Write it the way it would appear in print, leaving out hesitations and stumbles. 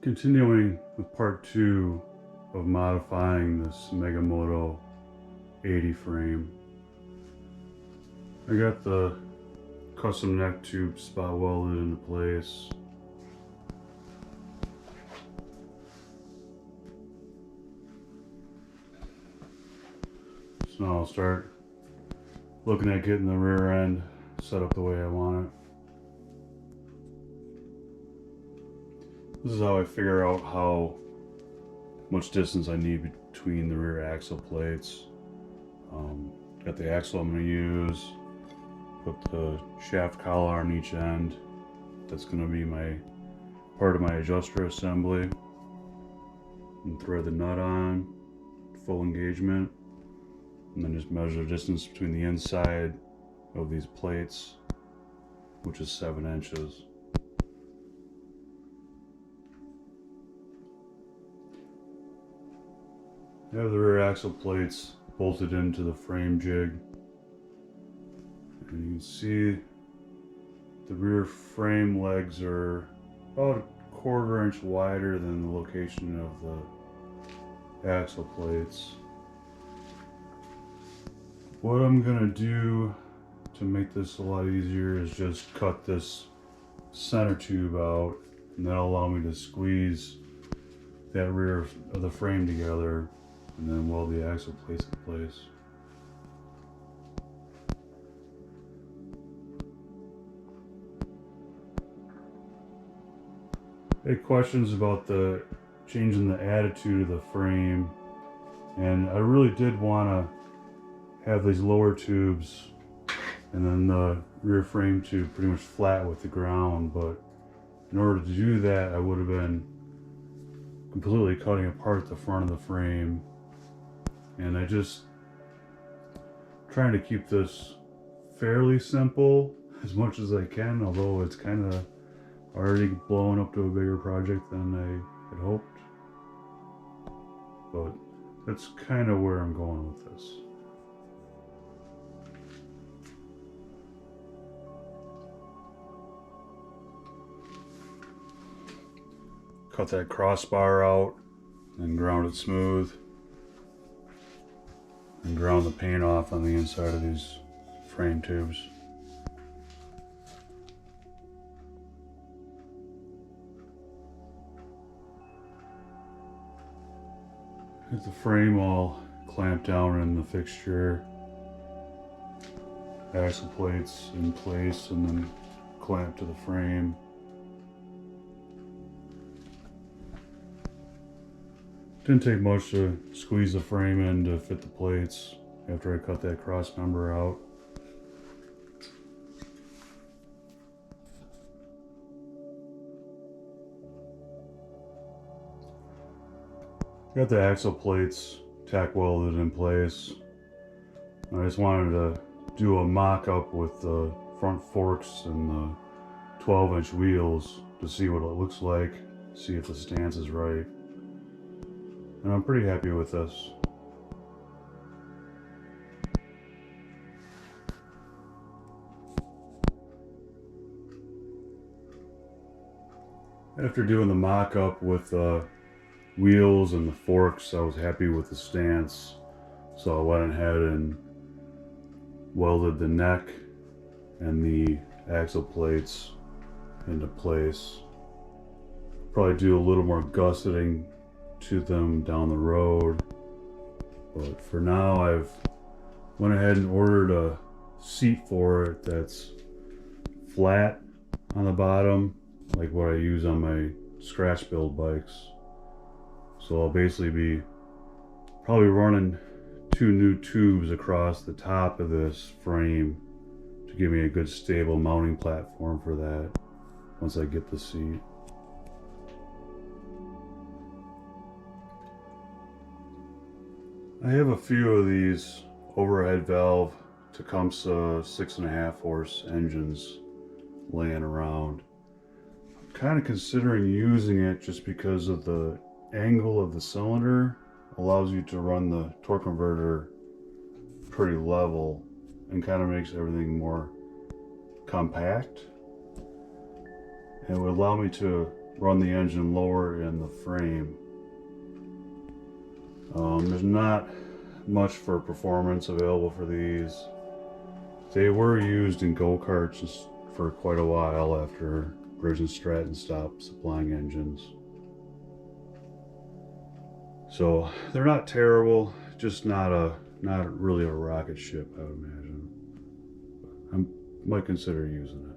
Continuing with part 2 of modifying this Moto 80 frame. I got the custom neck tube spot welded into place. So now I'll start looking at getting the rear end set up the way I want it. This is how I figure out how much distance I need between the rear axle plates. Got the axle I'm going to use, put the shaft collar on each end. That's going to be my part of my adjuster assembly. And thread the nut on, full engagement. And then just measure the distance between the inside of these plates, which is 7 inches. I have the rear axle plates bolted into the frame jig, and you can see the rear frame legs are about a 1/4 inch wider than the location of the axle plates. What I'm gonna do to make this a lot easier is just cut this center tube out, and that'll allow me to squeeze that rear of the frame together and then weld the axle plates in place. I had questions about the changing the attitude of the frame, and I really did want to have these lower tubes and then the rear frame tube pretty much flat with the ground, but in order to do that I would have been completely cutting apart the front of the frame. And I just trying to keep this fairly simple as much as I can, although it's kind of already blowing up to a bigger project than I had hoped. But that's kind of where I'm going with this. Cut that crossbar out and ground it smooth. And ground the paint off on the inside of these frame tubes. Get the frame all clamped down in the fixture, axle plates in place, and then clamped to the frame. Didn't take much to squeeze the frame in to fit the plates after I cut that cross member out. Got the axle plates tack welded in place. I just wanted to do a mock-up with the front forks and the 12-inch wheels to see what it looks like, see if the stance is right. And I'm pretty happy with this. After doing the mock-up with the wheels and the forks, I was happy with the stance. So I went ahead and welded the neck and the axle plates into place. Probably do a little more gusseting to them down the road, but for now I've went ahead and ordered a seat for it that's flat on the bottom, like what I use on my scratch build bikes. So I'll basically be probably running 2 new tubes across the top of this frame to give me a good stable mounting platform for that once I get the seat. I have a few of these overhead valve Tecumseh 6.5 horse engines laying around. I'm kind of considering using it just because of the angle of the cylinder allows you to run the torque converter pretty level and kind of makes everything more compact. And it would allow me to run the engine lower in the frame. There's not much for performance available for these. They were used in go-karts for quite a while after Bridge and Stratton stopped supplying engines. So they're not terrible, just not really a rocket ship, I would imagine. I might consider using it.